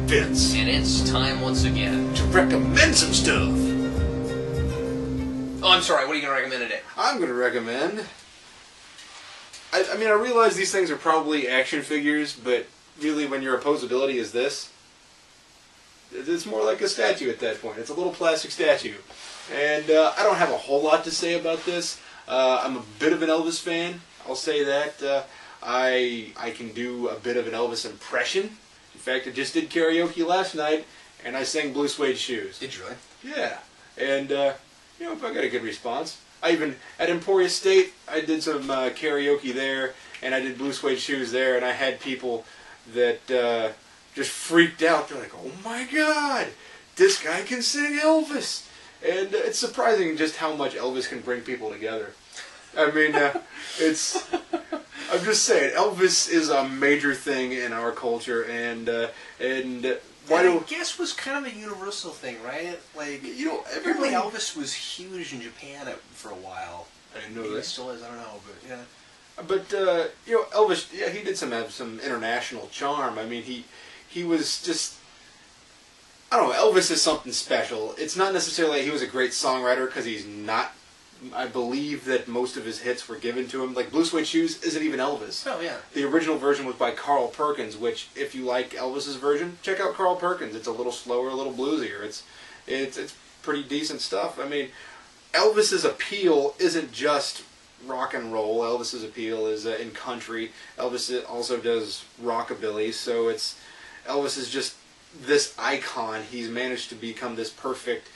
Vince. And it's time once again To recommend some stuff. Oh, I'm sorry, what are you going to recommend today? I'm going to recommend... I mean, I realize these things are probably action figures, but really when your opposability is this, it's more like a statue at that point. It's a little plastic statue. And I don't have a whole lot to say about this. I'm a bit of an Elvis fan. I'll say that. I can do a bit of an Elvis impression. In fact, I just did karaoke last night, and I sang Blue Suede Shoes. Did you really? Yeah. And, I got a good response. I even, at Emporia State, I did some karaoke there, and I did Blue Suede Shoes there, and I had people that just freaked out. They're like, oh my God, this guy can sing Elvis. And it's surprising just how much Elvis can bring people together. I mean, I'm just saying, Elvis is a major thing in our culture, and I guess was kind of a universal thing, right? Like, apparently everybody... Elvis was huge in Japan for a while. I didn't know Maybe that. He still is, I don't know, but yeah. But, Elvis, yeah, he did have some international charm. I mean, he was just... I don't know, Elvis is something special. It's not necessarily he was a great songwriter, because he's not. I believe that most of his hits were given to him. Like Blue Suede Shoes isn't even Elvis. Oh, yeah. The original version was by Carl Perkins, which, if you like Elvis's version, check out Carl Perkins. It's a little slower, a little bluesier. It's pretty decent stuff. I mean, Elvis's appeal isn't just rock and roll. Elvis's appeal is in country. Elvis also does rockabilly, so Elvis is just this icon. He's managed to become this perfect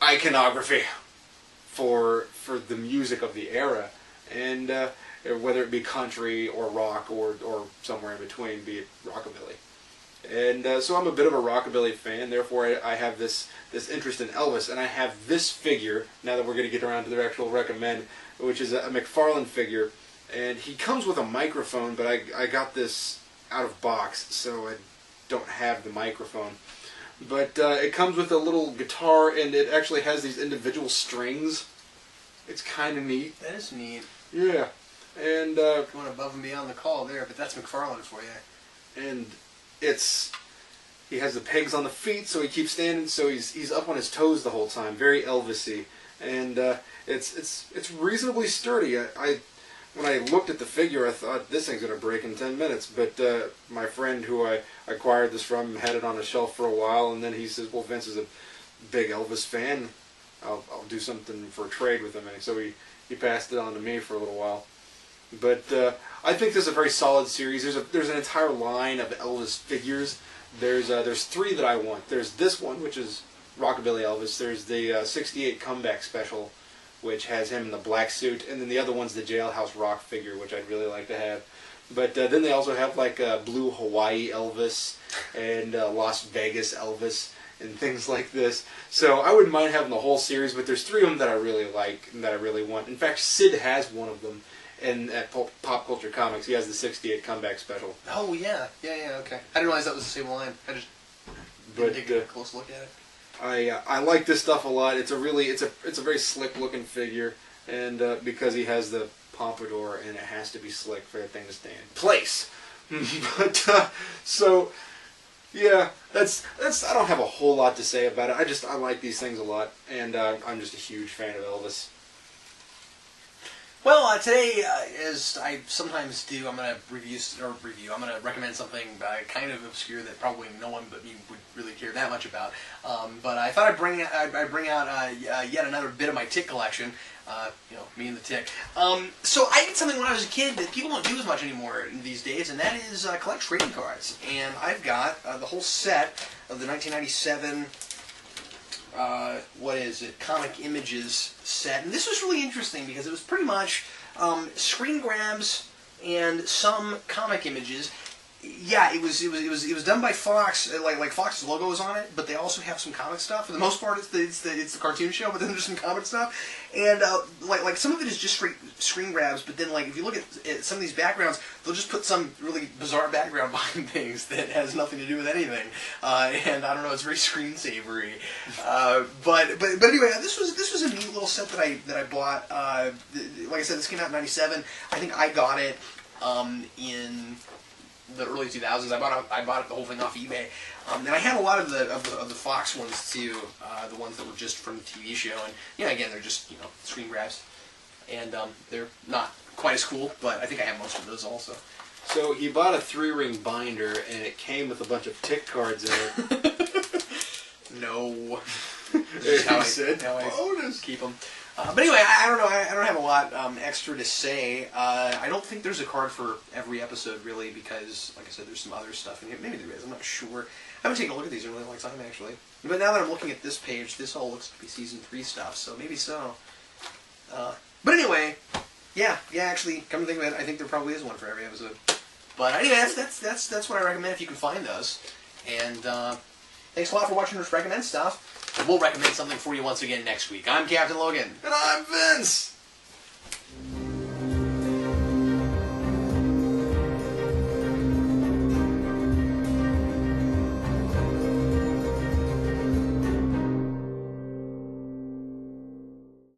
iconography for the music of the era, and whether it be country or rock or somewhere in between, be it rockabilly. And so I'm a bit of a rockabilly fan, therefore I have this interest in Elvis, and I have this figure, now that we're going to get around to the actual recommend, which is a Mcfarlane figure, and he comes with a microphone, but I got this out of box, so I don't have the microphone. But it comes with a little guitar, and it actually has these individual strings. It's kind of neat. That is neat. Yeah. And going above and beyond the call there, but that's Mcfarlane for you. And he has the pegs on the feet, so he keeps standing, so he's up on his toes the whole time. Very Elvis-y. And it's reasonably sturdy. When I looked at the figure, I thought, this thing's going to break in 10 minutes. But my friend who I acquired this from had it on a shelf for a while, and then he says, well, Vince is a big Elvis fan. I'll do something for a trade with him. And so he passed it on to me for a little while. But I think this is a very solid series. There's an entire line of Elvis figures. There's three that I want. There's this one, which is Rockabilly Elvis. There's the 68 Comeback Special, which has him in the black suit, and then the other one's the Jailhouse Rock figure, which I'd really like to have. But then they also have like Blue Hawaii Elvis and Las Vegas Elvis and things like this. So I wouldn't mind having the whole series, but there's three of them that I really like and that I really want. In fact, Sid has one of them at Pop Culture Comics. He has the 68 Comeback Special. Oh, yeah. Yeah, okay. I didn't realize that was the same line. I just didn't take a close look at it. I like this stuff a lot. It's a very slick looking figure, and because he has the pompadour, and it has to be slick for that thing to stay in place. But so yeah, that's I don't have a whole lot to say about it. I like these things a lot, and I'm just a huge fan of Elvis. Well, today, as I sometimes do, I'm going to I'm going to recommend something kind of obscure that probably no one but me would really care that much about. But I thought I'd bring out yet another bit of my Tick collection. Me and the Tick. So I did something when I was a kid that people don't do as much anymore these days, and that is collect trading cards. And I've got the whole set of the 1997. Comic Images set. And this was really interesting because it was pretty much screen grabs and some comic images. Yeah, it was done by Fox. Like Fox's logo was on it, but they also have some comic stuff. For the most part, it's the cartoon show, but then there's some comic stuff. And like some of it is just straight screen grabs. But then if you look at some of these backgrounds, they'll just put some really bizarre background behind things that has nothing to do with anything. And I don't know, it's very screensavery. But anyway, this was a neat little set that I bought. Like I said, this came out in '97. I think I got it in the early 2000s. I bought the whole thing off eBay, and I had a lot of the Fox ones too, the ones that were just from the TV show. And again, they're just screen grabs, and they're not quite as cool, but I think I have most of those also. So he bought a 3-ring binder, and it came with a bunch of tick cards in it. No. This is how I keep them. But anyway, I don't know. I don't have a lot extra to say. I don't think there's a card for every episode, really, because, like I said, there's some other stuff in here. Maybe there is. I'm not sure. I haven't taken a look at these in a really long time, actually. But now that I'm looking at this page, this all looks to be Season 3 stuff, so maybe so. But anyway, yeah, actually, come to think of it, I think there probably is one for every episode. But anyway, that's what I recommend if you can find those. And thanks a lot for watching us recommend stuff. And we'll recommend something for you once again next week. I'm Captain Logan. And I'm Vince.